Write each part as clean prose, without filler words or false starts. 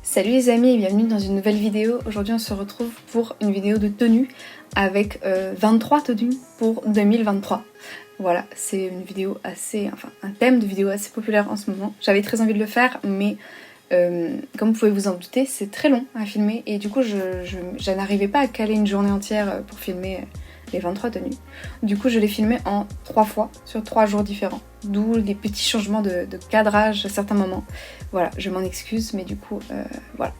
Salut les amis et bienvenue dans une nouvelle vidéo. Aujourd'hui on se retrouve pour une vidéo de tenue avec 23 tenues pour 2023. Voilà, c'est une vidéo assez, un thème de vidéo assez populaire en ce moment. J'avais très envie de le faire mais comme vous pouvez vous en douter c'est très long à filmer et du coup je n'arrivais pas à caler une journée entière pour filmer les 23 tenues. Du coup je l'ai filmé en 3 fois sur 3 jours différents. D'où les petits changements de cadrage à certains moments. Voilà, je m'en excuse, mais du coup, voilà.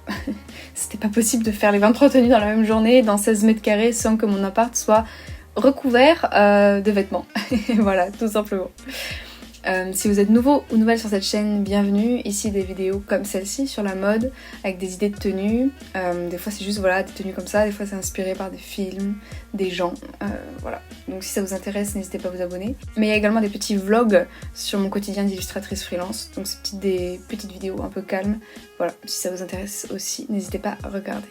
C'était pas possible de faire les 23 tenues dans la même journée, dans 16 mètres carrés, sans que mon appart soit recouvert de vêtements. Voilà, tout simplement. Si vous êtes nouveau ou nouvelle sur cette chaîne, bienvenue. Ici des vidéos comme celle-ci sur la mode, avec des idées de tenues. Des fois c'est juste voilà, des tenues comme ça, des fois c'est inspiré par des films, des gens. Voilà. Donc si ça vous intéresse, n'hésitez pas à vous abonner. Mais il y a également des petits vlogs sur mon quotidien d'illustratrice freelance. Donc c'est des petites vidéos un peu calmes. Voilà, si ça vous intéresse aussi, n'hésitez pas à regarder.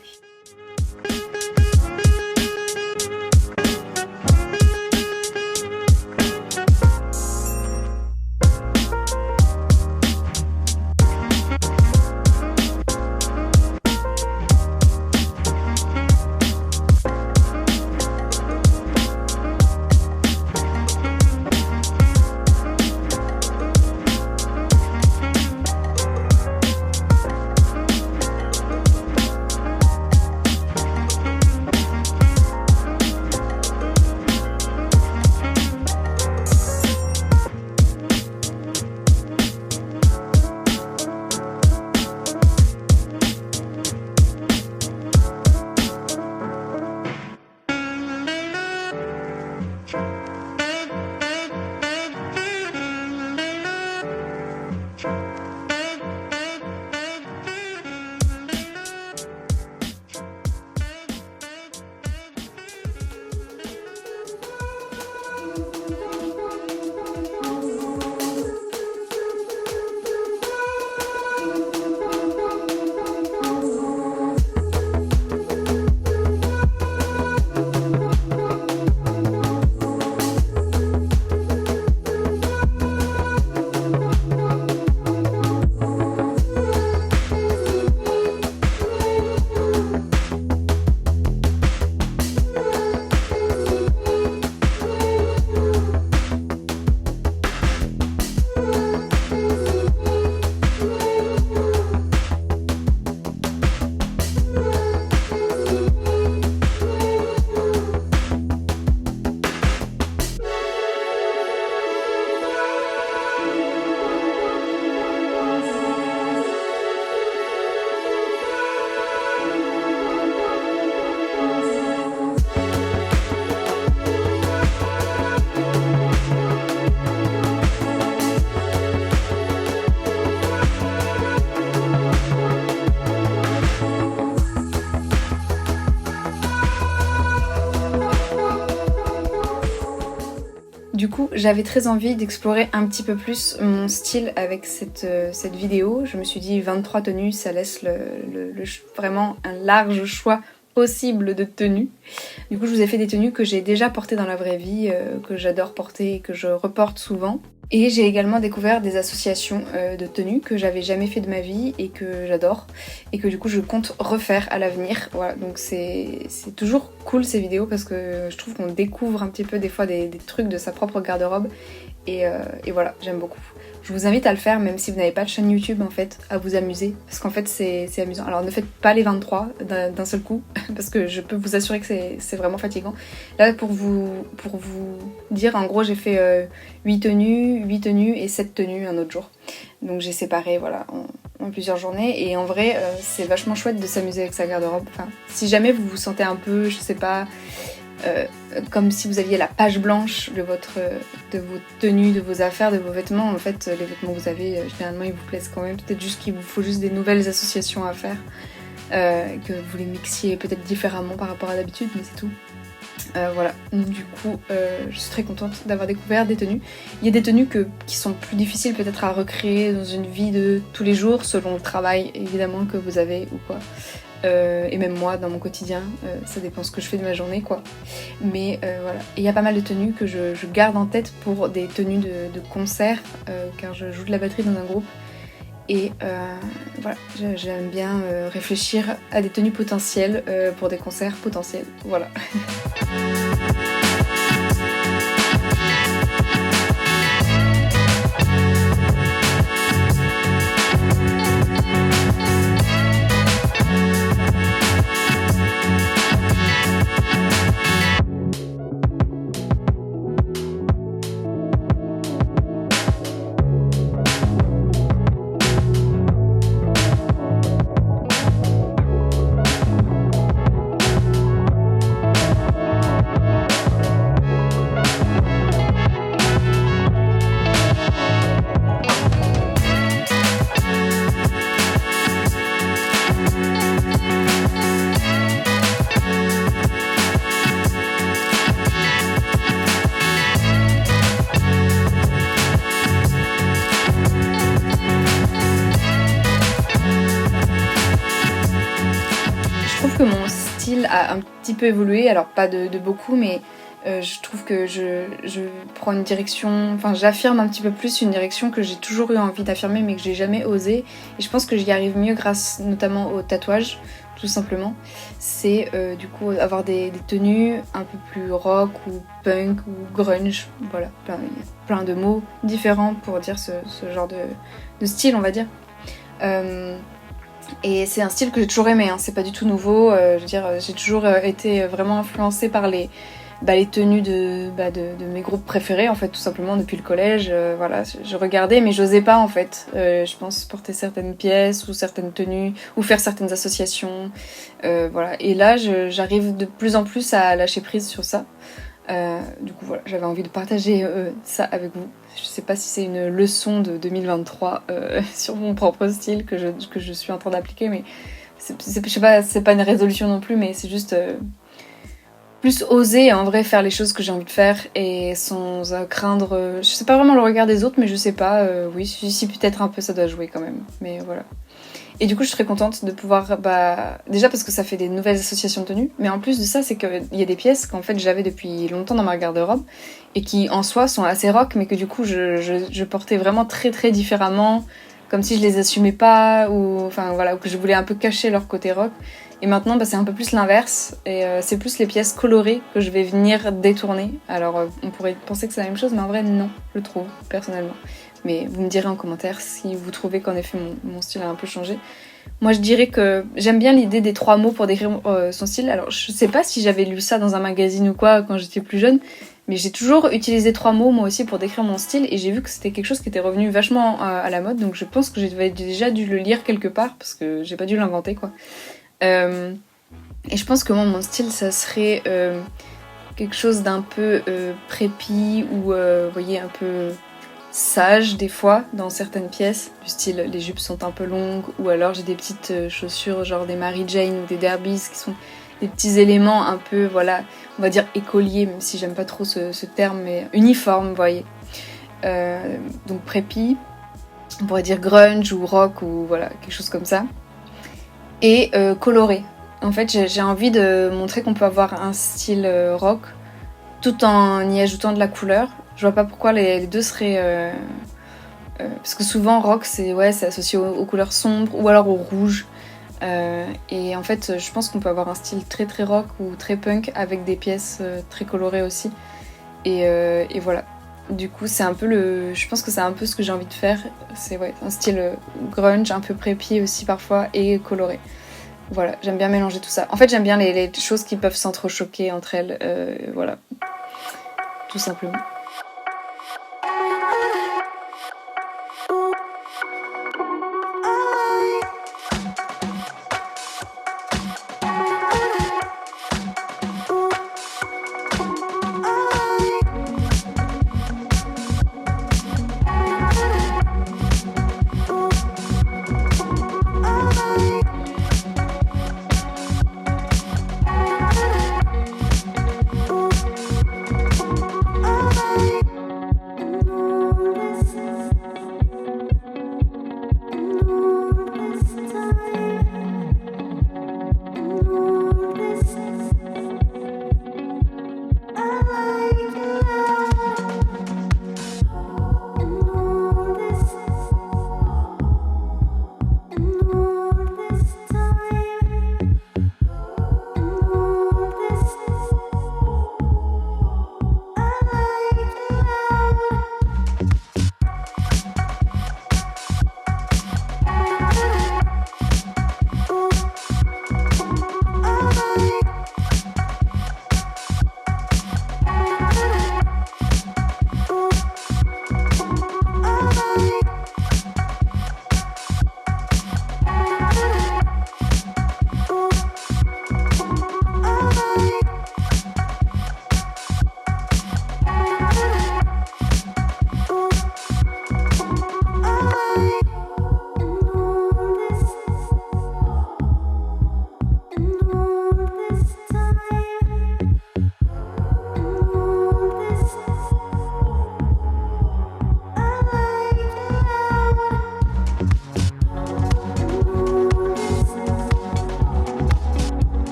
Du coup, j'avais très envie d'explorer un petit peu plus mon style avec cette vidéo. Je me suis dit 23 tenues, ça laisse vraiment un large choix possible de tenues. Du coup, je vous ai fait des tenues que j'ai déjà portées dans la vraie vie, que j'adore porter et que je reporte souvent. Et j'ai également découvert des associations de tenues que j'avais jamais fait de ma vie et que j'adore et que du coup je compte refaire à l'avenir. Voilà, donc c'est toujours cool ces vidéos parce que je trouve qu'on découvre un petit peu des fois des trucs de sa propre garde-robe et voilà, j'aime beaucoup. Je vous invite à le faire même si vous n'avez pas de chaîne YouTube en fait, à vous amuser parce qu'en fait c'est amusant. Alors ne faites pas les 23 d'un seul coup parce que je peux vous assurer que c'est vraiment fatigant. Là pour vous dire en gros j'ai fait 8 tenues et 7 tenues un autre jour. Donc j'ai séparé voilà en plusieurs journées et en vrai c'est vachement chouette de s'amuser avec sa garde-robe. Enfin, si jamais vous vous sentez un peu, je sais pas, comme si vous aviez la page blanche de vos tenues, de vos affaires, de vos vêtements. En fait, les vêtements que vous avez, généralement, ils vous plaisent quand même. Peut-être juste qu'il vous faut juste des nouvelles associations à faire, que vous les mixiez peut-être différemment par rapport à d'habitude, mais c'est tout. Voilà, du coup, je suis très contente d'avoir découvert des tenues. Il y a des tenues qui sont plus difficiles peut-être à recréer dans une vie de tous les jours, selon le travail évidemment que vous avez ou quoi. Et même moi dans mon quotidien, ça dépend ce que je fais de ma journée quoi. Mais voilà, et il y a pas mal de tenues que je garde en tête pour des tenues de concert, car je joue de la batterie dans un groupe. Et voilà, j'aime bien réfléchir à des tenues potentielles pour des concerts potentiels, voilà. Je trouve que mon style a un petit peu évolué, alors pas de beaucoup, mais je trouve que je prends une direction, enfin j'affirme un petit peu plus une direction que j'ai toujours eu envie d'affirmer mais que j'ai jamais osé. Et je pense que j'y arrive mieux grâce notamment au tatouage, tout simplement. C'est du coup avoir des tenues un peu plus rock ou punk ou grunge, voilà, plein de mots différents pour dire ce genre de style, on va dire. Et c'est un style que j'ai toujours aimé, hein, c'est pas du tout nouveau. Je veux dire, j'ai toujours été vraiment influencée par les tenues de mes groupes préférés, en fait, tout simplement depuis le collège. Voilà, je regardais, mais j'osais pas, en fait. Je pense porter certaines pièces ou certaines tenues ou faire certaines associations. Voilà. Et là, j'arrive de plus en plus à lâcher prise sur ça. Du coup, voilà, j'avais envie de partager ça avec vous. Je sais pas si c'est une leçon de 2023 sur mon propre style que je suis en train d'appliquer, mais je sais pas, c'est pas une résolution non plus, mais c'est juste plus oser en vrai faire les choses que j'ai envie de faire et sans craindre. Je sais pas vraiment le regard des autres, mais je sais pas. Oui, si peut-être un peu ça doit jouer quand même, mais voilà. Et du coup, je suis très contente de pouvoir, déjà parce que ça fait des nouvelles associations de tenues, mais en plus de ça, c'est qu'il y a des pièces qu'en fait j'avais depuis longtemps dans ma garde-robe et qui en soi sont assez rock, mais que du coup je portais vraiment très très différemment, comme si je les assumais pas, ou enfin voilà, ou que je voulais un peu cacher leur côté rock. Et maintenant, c'est un peu plus l'inverse, et c'est plus les pièces colorées que je vais venir détourner. Alors, on pourrait penser que c'est la même chose, mais en vrai, non, je trouve, personnellement. Mais vous me direz en commentaire si vous trouvez qu'en effet mon style a un peu changé. Moi je dirais que j'aime bien l'idée des 3 mots pour décrire son style. Alors je sais pas si j'avais lu ça dans un magazine ou quoi quand j'étais plus jeune, mais j'ai toujours utilisé 3 mots moi aussi pour décrire mon style et j'ai vu que c'était quelque chose qui était revenu vachement à la mode, donc je pense que j'avais déjà dû le lire quelque part parce que j'ai pas dû l'inventer quoi. Et je pense que moi mon style ça serait quelque chose d'un peu préppy ou vous voyez un peu sage des fois dans certaines pièces, du style les jupes sont un peu longues ou alors j'ai des petites chaussures genre des Mary Jane ou des Derbies qui sont des petits éléments un peu voilà on va dire écoliers même si j'aime pas trop ce terme mais uniforme vous voyez. Donc préppy, on pourrait dire grunge ou rock ou voilà quelque chose comme ça et coloré. En fait j'ai envie de montrer qu'on peut avoir un style rock tout en y ajoutant de la couleur. Je vois pas pourquoi les deux seraient... parce que souvent rock c'est associé aux couleurs sombres ou alors au rouge. Et en fait je pense qu'on peut avoir un style très très rock ou très punk avec des pièces très colorées aussi. Et voilà. Du coup c'est un peu je pense que c'est un peu ce que j'ai envie de faire. C'est un style grunge, un peu préppy aussi parfois et coloré. Voilà, j'aime bien mélanger tout ça. En fait j'aime bien les choses qui peuvent s'entrechoquer entre elles. Voilà. Tout simplement.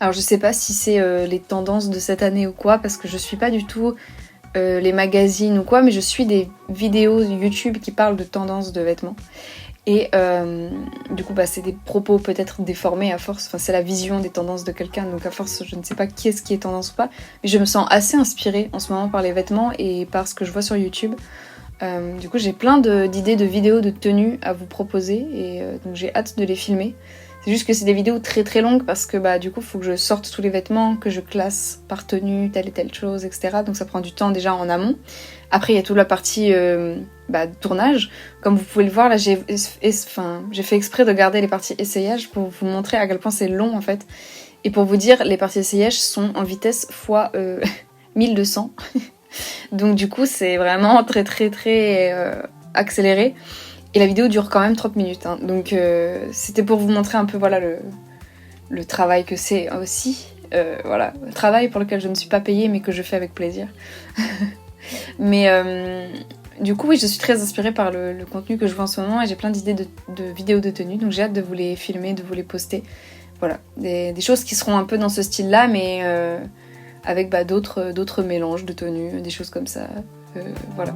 Alors je sais pas si c'est les tendances de cette année ou quoi, parce que je suis pas du tout les magazines ou quoi, mais je suis des vidéos YouTube qui parlent de tendances de vêtements. Et du coup c'est des propos peut-être déformés à force, enfin c'est la vision des tendances de quelqu'un, donc à force je ne sais pas qui est-ce qui est tendance ou pas, mais je me sens assez inspirée en ce moment par les vêtements et par ce que je vois sur YouTube. Du coup j'ai plein d'idées de vidéos de tenues à vous proposer et donc j'ai hâte de les filmer. C'est juste que c'est des vidéos très très longues parce que du coup faut que je sorte tous les vêtements, que je classe par tenue, telle et telle chose, etc. Donc ça prend du temps déjà en amont. Après il y a toute la partie tournage. Comme vous pouvez le voir là j'ai fait exprès de garder les parties essayage pour vous montrer à quel point c'est long en fait. Et pour vous dire, les parties essayage sont en vitesse fois 1200. Donc du coup c'est vraiment très très très accéléré. Et la vidéo dure quand même 30 minutes. Hein. Donc c'était pour vous montrer un peu voilà, le travail que c'est aussi. Voilà, le travail pour lequel je ne suis pas payée mais que je fais avec plaisir. Mais du coup oui, je suis très inspirée par le contenu que je vois en ce moment et j'ai plein d'idées de vidéos de tenue. Donc j'ai hâte de vous les filmer, de vous les poster. Voilà, des choses qui seront un peu dans ce style-là mais avec d'autres mélanges de tenues, des choses comme ça. Voilà.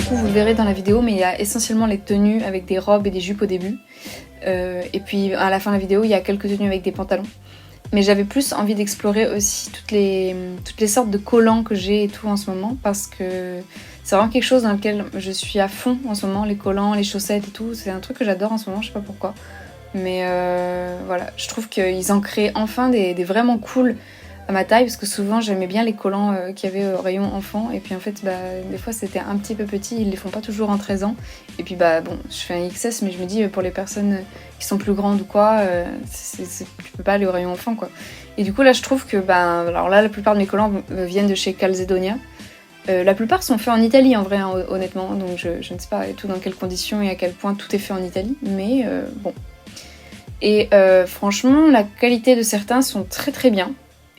Vous le verrez dans la vidéo, mais il y a essentiellement les tenues avec des robes et des jupes au début. Et puis à la fin de la vidéo, il y a quelques tenues avec des pantalons. Mais j'avais plus envie d'explorer aussi toutes les sortes de collants que j'ai et tout en ce moment, parce que c'est vraiment quelque chose dans lequel je suis à fond en ce moment, les collants, les chaussettes et tout. C'est un truc que j'adore en ce moment, je sais pas pourquoi. Mais voilà, je trouve qu'ils en créent enfin des vraiment cool à ma taille, parce que souvent j'aimais bien les collants qu'il y avait au rayon enfant, et puis en fait des fois c'était un petit peu petit, ils les font pas toujours en 13 ans, et puis bon, je fais un XS, mais je me dis pour les personnes qui sont plus grandes ou quoi, tu peux pas aller au rayon enfant quoi. Et du coup là je trouve que alors là la plupart de mes collants viennent de chez Calzedonia. La plupart sont faits en Italie en vrai, hein, honnêtement, donc je ne sais pas tout dans quelles conditions et à quel point tout est fait en Italie, mais bon. Et franchement la qualité de certains sont très très bien.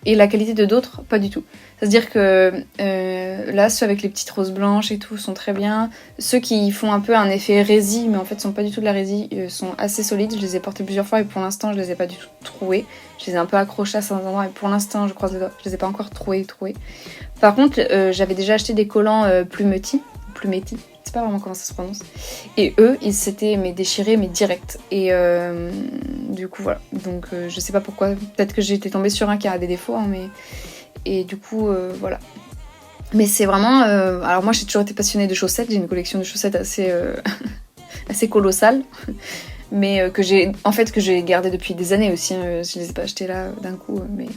Et la qualité de d'autres, pas du tout. C'est-à-dire que là, ceux avec les petites roses blanches et tout sont très bien. Ceux qui font un peu un effet résille, mais en fait sont pas du tout de la résille, sont assez solides. Je les ai portés plusieurs fois et pour l'instant, je les ai pas du tout troués. Je les ai un peu accrochés à certains endroits et pour l'instant, je croise les doigts, je les ai pas encore troués. Par contre, j'avais déjà acheté des collants Plumetti. Je sais pas vraiment comment ça se prononce. Et eux, ils s'étaient déchirés, mais direct. Et du coup, voilà. Donc, je sais pas pourquoi. Peut-être que j'étais tombée sur un qui a des défauts, hein, mais... Et du coup, voilà. Mais c'est vraiment... Alors moi, j'ai toujours été passionnée de chaussettes. J'ai une collection de chaussettes assez, assez colossale. Mais que j'ai gardé depuis des années aussi. Hein. Je les ai pas achetées là d'un coup, mais...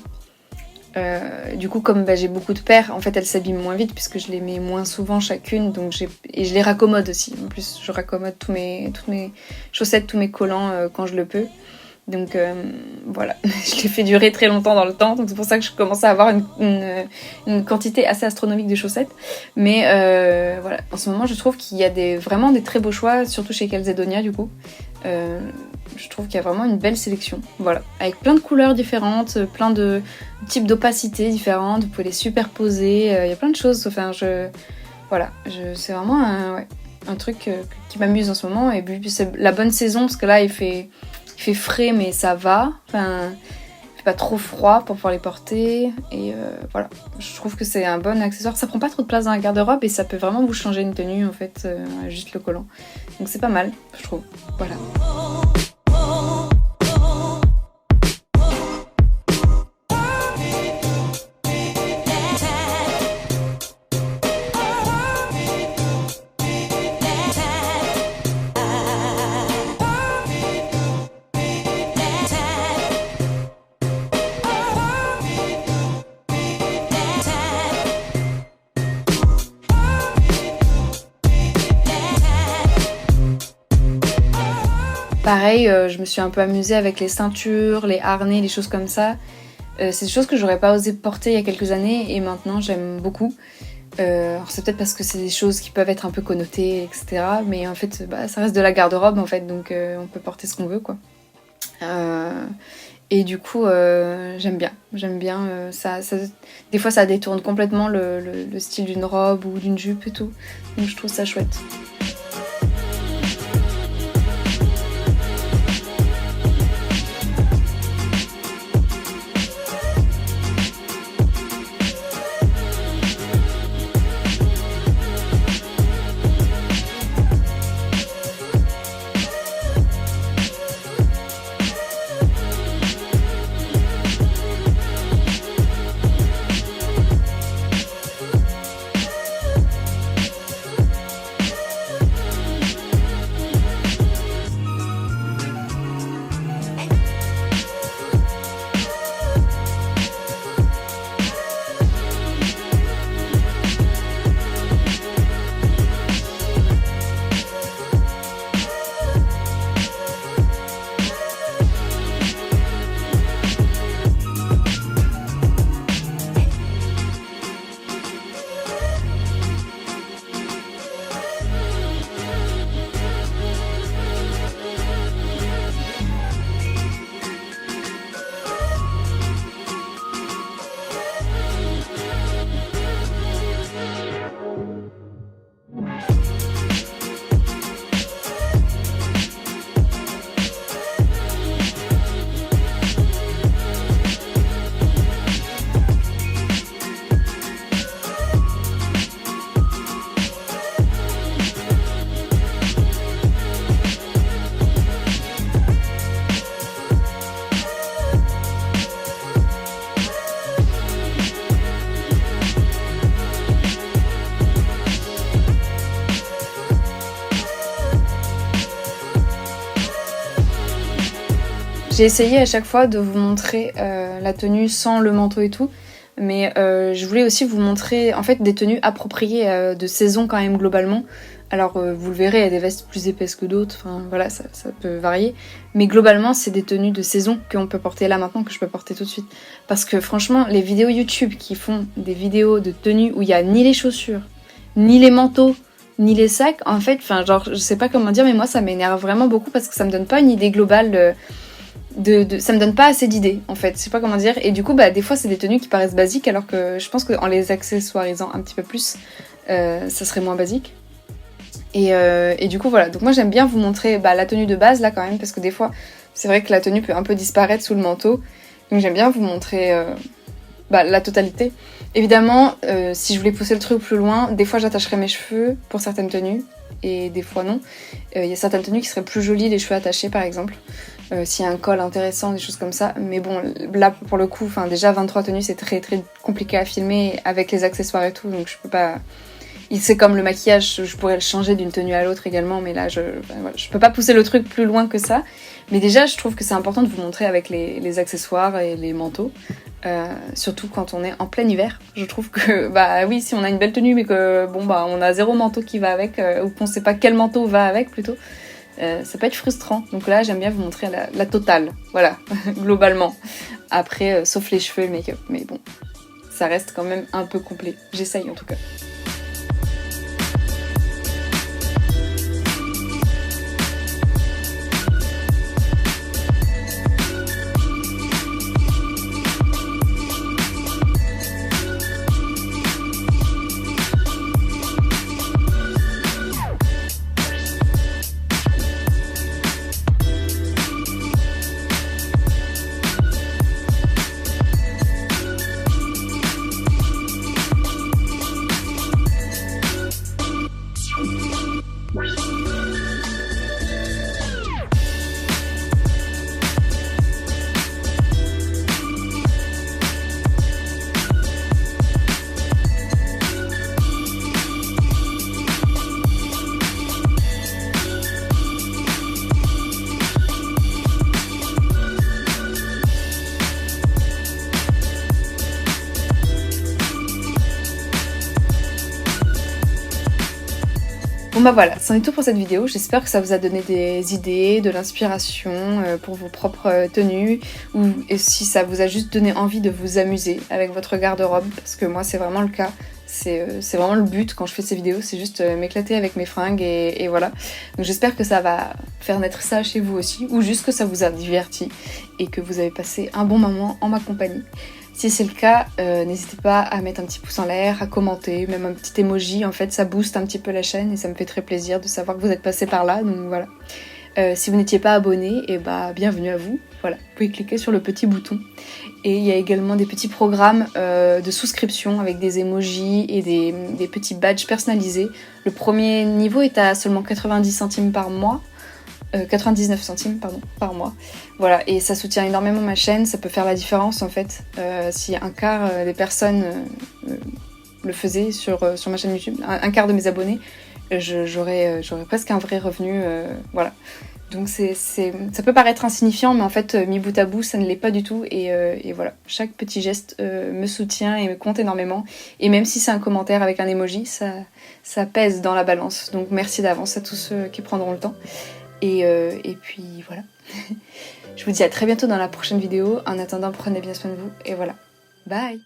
du coup comme j'ai beaucoup de paires, en fait elles s'abîment moins vite puisque je les mets moins souvent chacune, donc et je les raccommode aussi. En plus je raccommode toutes mes chaussettes, tous mes collants quand je le peux. Donc voilà, je les fais durer très longtemps dans le temps, donc c'est pour ça que je commence à avoir une quantité assez astronomique de chaussettes. Mais voilà, en ce moment je trouve qu'il y a vraiment des très beaux choix, surtout chez Calzedonia du coup. Je trouve qu'il y a vraiment une belle sélection, voilà, avec plein de couleurs différentes, plein de types d'opacité différentes, vous pouvez les superposer, il y a plein de choses, enfin c'est vraiment un truc qui m'amuse en ce moment, et puis c'est la bonne saison, parce que là il fait frais mais ça va, enfin il fait pas trop froid pour pouvoir les porter, et voilà, je trouve que c'est un bon accessoire, ça prend pas trop de place dans la garde-robe et ça peut vraiment vous changer une tenue en fait, juste le collant, donc c'est pas mal je trouve, voilà. Pareil, je me suis un peu amusée avec les ceintures, les harnais, les choses comme ça. C'est des choses que j'aurais pas osé porter il y a quelques années et maintenant j'aime beaucoup. Alors c'est peut-être parce que c'est des choses qui peuvent être un peu connotées, etc. Mais en fait, ça reste de la garde-robe en fait, donc on peut porter ce qu'on veut quoi. Et du coup, j'aime bien. Des fois, ça détourne complètement le style d'une robe ou d'une jupe et tout. Donc je trouve ça chouette. J'ai essayé à chaque fois de vous montrer la tenue sans le manteau et tout, mais je voulais aussi vous montrer en fait des tenues appropriées de saison quand même globalement. Alors vous le verrez, il y a des vestes plus épaisses que d'autres, enfin voilà, ça peut varier. Mais globalement, c'est des tenues de saison qu'on peut porter là maintenant, que je peux porter tout de suite. Parce que franchement, les vidéos YouTube qui font des vidéos de tenues où il n'y a ni les chaussures, ni les manteaux, ni les sacs, en fait, enfin genre, je sais pas comment dire, mais moi ça m'énerve vraiment beaucoup parce que ça me donne pas une idée globale ça me donne pas assez d'idées en fait, je sais pas comment dire. Et du coup, bah des fois c'est des tenues qui paraissent basiques alors que je pense qu'en les accessoirisant un petit peu plus, ça serait moins basique. Et du coup voilà, donc moi j'aime bien vous montrer la tenue de base là quand même, parce que des fois c'est vrai que la tenue peut un peu disparaître sous le manteau, donc j'aime bien vous montrer la totalité. Évidemment, si je voulais pousser le truc plus loin, des fois j'attacherais mes cheveux pour certaines tenues, et des fois non. Il y a certaines tenues qui seraient plus jolies les cheveux attachés par exemple, s'il y a un col intéressant, des choses comme ça. Mais bon, là pour le coup, déjà 23 tenues c'est très très compliqué à filmer avec les accessoires et tout, donc je peux pas... C'est comme le maquillage, je pourrais le changer d'une tenue à l'autre également, mais là je peux pas pousser le truc plus loin que ça. Mais déjà je trouve que c'est important de vous montrer avec les accessoires et les manteaux, surtout quand on est en plein hiver. Je trouve que oui, si on a une belle tenue mais que on a zéro manteau qui va avec, ou qu'on sait pas quel manteau va avec plutôt, ça peut être frustrant. Donc là j'aime bien vous montrer la totale, voilà, globalement. Après sauf les cheveux et le make-up, mais bon, ça reste quand même un peu complet, j'essaye en tout cas. Bon voilà, c'en est tout pour cette vidéo. J'espère que ça vous a donné des idées, de l'inspiration pour vos propres tenues, et si ça vous a juste donné envie de vous amuser avec votre garde-robe, parce que moi c'est vraiment le cas. C'est vraiment le but quand je fais ces vidéos, c'est juste m'éclater avec mes fringues et voilà. Donc j'espère que ça va faire naître ça chez vous aussi, ou juste que ça vous a diverti et que vous avez passé un bon moment en ma compagnie. Si c'est le cas, n'hésitez pas à mettre un petit pouce en l'air, à commenter, même un petit emoji, en fait ça booste un petit peu la chaîne et ça me fait très plaisir de savoir que vous êtes passé par là, donc voilà. Si vous n'étiez pas abonné, bienvenue à vous, voilà, vous pouvez cliquer sur le petit bouton. Et il y a également des petits programmes de souscription avec des emojis et des petits badges personnalisés. Le premier niveau est à seulement 90 centimes par mois. 99 centimes pardon, par mois. Voilà, et ça soutient énormément ma chaîne, ça peut faire la différence en fait. Si un quart des personnes le faisaient sur ma chaîne YouTube, un quart de mes abonnés, j'aurais presque un vrai revenu, voilà. Donc ça peut paraître insignifiant, mais en fait, mis bout à bout, ça ne l'est pas du tout. Et voilà, chaque petit geste me soutient et me compte énormément. Et même si c'est un commentaire avec un emoji, ça pèse dans la balance. Donc merci d'avance à tous ceux qui prendront le temps. Et puis voilà. Je vous dis à très bientôt dans la prochaine vidéo. En attendant, prenez bien soin de vous. Et voilà. Bye!